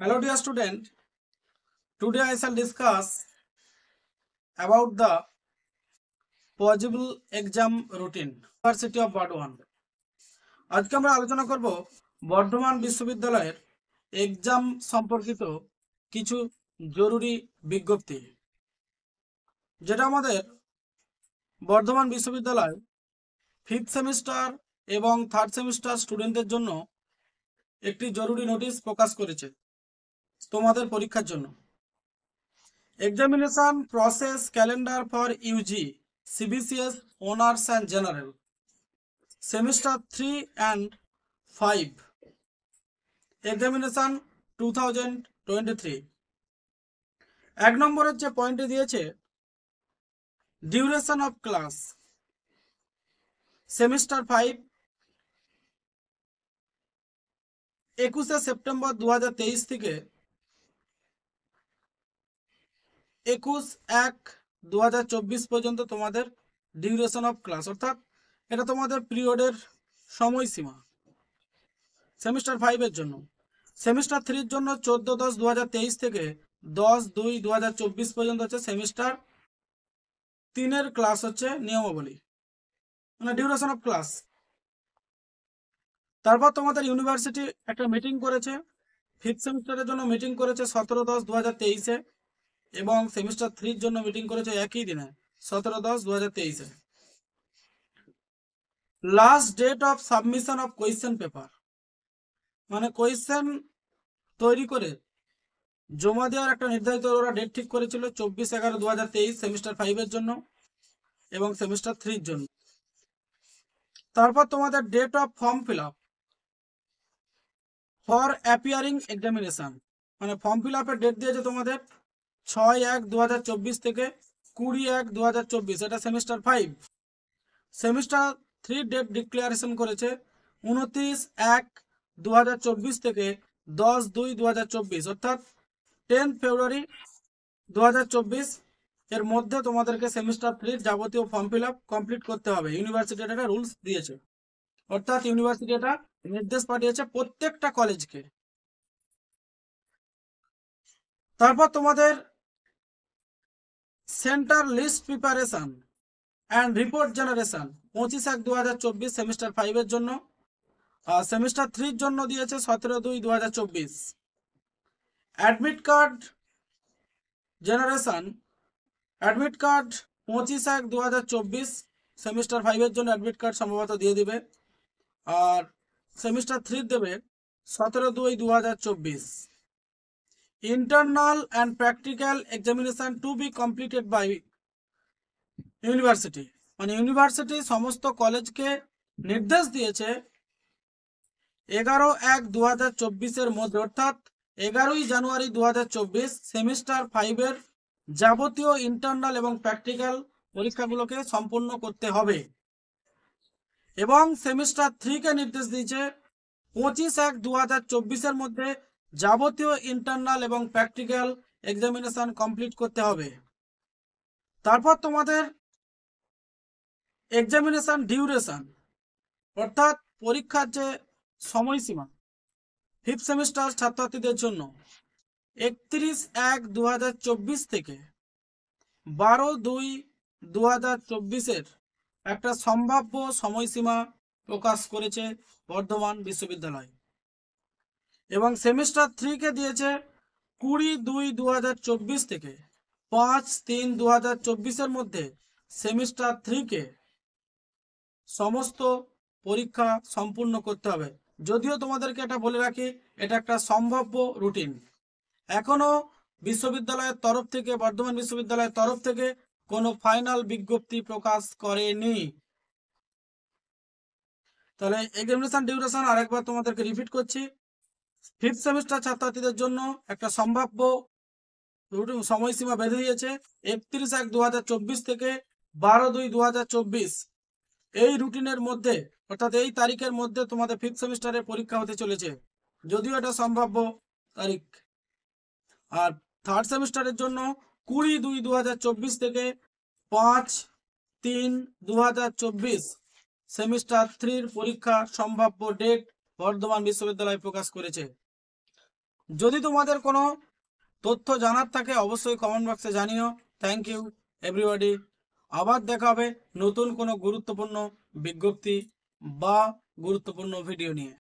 Hello dear student, today I shall discuss about the possible exam routine University of Burdwan। আজকে আমরা আলোচনা করব বর্ধমান বিশ্ববিদ্যালয়ের এক্সাম সম্পর্কিত কিছু জরুরি বিজ্ঞপ্তি, যেটা আমাদের বর্ধমান বিশ্ববিদ্যালয় 5th সেমিস্টার এবং 3rd সেমিস্টার স্টুডেন্টদের জন্য একটি জরুরি নোটিশ প্রকাশ করেছে তোমাদের পরীক্ষার জন্য। Examination process calendar for UG, CBCS, Honors and General, Semester 3 and 5, Examination 2023। এক নম্বরের যে পয়েন্টে দিয়েছে ডিউরেশন অফ ক্লাস, সেমিস্টার 5 21শে সেপ্টেম্বর 2023 থেকে 21/1/2024 পর্যন্ত তোমাদের ডিউরেশন অফ ক্লাস, অর্থাৎ এটা তোমাদের পিরিয়ডের সময়সীমা সেমিস্টার 5 এর জন্য। সেমিস্টার 3 এর জন্য 14/10/2023 থেকে 10/2/2024 পর্যন্ত হচ্ছে সেমিস্টার 3 এর ক্লাস হচ্ছে নিয়মাবলী, মানে ডিউরেশন অফ ক্লাস। তারপর তোমাদের ইউনিভার্সিটি একটা মিটিং করেছে, 5th সেমিস্টারের জন্য মিটিং করেছে 17/10/2023-এ এবং সেমিস্টার 3 এর জন্য মিটিং করেছে একই দিনে 17/10/2023-এ। Last date of submission of question paper, মানে কোয়েশ্চেন তৈরি করে জমা দেওয়ার একটা নির্ধারিত ওরা ডেট ঠিক করেছিল 24/11/2023 সেমিস্টার 5 এর জন্য এবং সেমিস্টার 3 এর জন্য। তারপর তোমাদের date of form fill up for appearing examination, মানে ফর্ম ফিল আপের ডেট দিয়েছে তোমাদের 6/1/2024 থেকে 20/1/2024, এটা সেমিস্টার 5। সেমিস্টার 3 ডেট ডিক্লারেশন করেছে 29/1/2024 থেকে 10/2/2024, অর্থাৎ 10 ফেব্রুয়ারি 2024 এর মধ্যে তোমাদেরকে সেমিস্টার 3 যাবতীয় ফর্ম ফিল আপ কমপ্লিট করতে হবে। ইউনিভার্সিটি একটা রুলস দিয়েছে, অর্থাৎ ইউনিভার্সিটি এটা নির্দেশ পাঠিয়েছে প্রত্যেকটা কলেজকে। তারপর তোমাদের centre list preparation and report generation 25/1/2024 semester 5 এর জন্য, আর সেমিস্টার 3 এর জন্য দিয়েছে 17/2/2024। Admit card generation, admit card 25/1/2024 semester 5 এর জন্য অ্যাডমিট কার্ড সম্ভবত দিয়ে দিবে, আর সেমিস্টার 3 দেবে 17/2/2024। Internal and practical examination to be completed by university, মানে ইউনিভার্সিটি সমস্ত কলেজকে নির্দেশ দিয়েছে 11/1/2024 এর মধ্যে, অর্থাৎ 11ই জানুয়ারি 2024 সেমিস্টার 5 এর যাবতীয় ইন্টারনাল এবং প্র্যাকটিক্যাল পরীক্ষাগুলোকে সম্পূর্ণ করতে হবে। এবং সেমিস্টার 3 কে নির্দেশ দিয়েছে 25/1/2024 এর মধ্যে যাবতীয় ইন্টারনাল এবং প্র্যাকটিক্যাল এক্সামিনেশন কমপ্লিট করতে হবে। তারপর তোমাদের এক্সামিনেশন ডিউরেশন, অর্থাৎ পরীক্ষার যে সময়সীমা 5th সেমিস্টার ছাত্রছাত্রীদের জন্য 31/1/2024 থেকে 12/2/2024 একটা সম্ভাব্য সময়সীমা প্রকাশ করেছে বর্ধমান বিশ্ববিদ্যালয়। এবং সেমিস্টার 3 কে দিয়েছে 20/2/2024 থেকে 5/3/2024 এর মধ্যে সেমিস্টার 3 কে সমস্ত পরীক্ষা সম্পূর্ণ করতে হবে। যদিও তোমাদেরকে এটা বলে রাখি, এটা একটা সম্ভাব্য রুটিন, এখনো বিশ্ববিদ্যালয়ের তরফ থেকে, বর্ধমান বিশ্ববিদ্যালয়ের তরফ থেকে কোনো ফাইনাল বিজ্ঞপ্তি প্রকাশ করেনি। তাহলে এক্সামিনেশন ডিউরেশন আরেকবার তোমাদেরকে রিপিট করছি, 5th সেমিস্টার ছাত্রছাত্রীদের জন্য একটা সম্ভাব্য সময়সীমা বেঁধে দিয়েছে 31/1/2024 থেকে 12/2/2024। এই রুটিনের মধ্যে, অর্থাৎ এই তারিখের মধ্যে তোমাদের 5th সেমিস্টারের পরীক্ষা হতে চলেছে, যদিও এটা সম্ভাব্য তারিখ। আর 3rd সেমিস্টারের জন্য 20/2/2024 থেকে 5/3/2024 সেমিস্টার 3 পরীক্ষা সম্ভাব্য ডেট বর্ধমান বিশ্ববিদ্যালয় প্রকাশ করেছে। যদি তোমাদের কোনো তথ্য জানার থাকে অবশ্যই কমেন্ট বক্সে জানিও। Thank you everybody. আবার দেখা হবে নতুন কোনো গুরুত্বপূর্ণ বিজ্ঞপ্তি বা গুরুত্বপূর্ণ ভিডিও নিয়ে।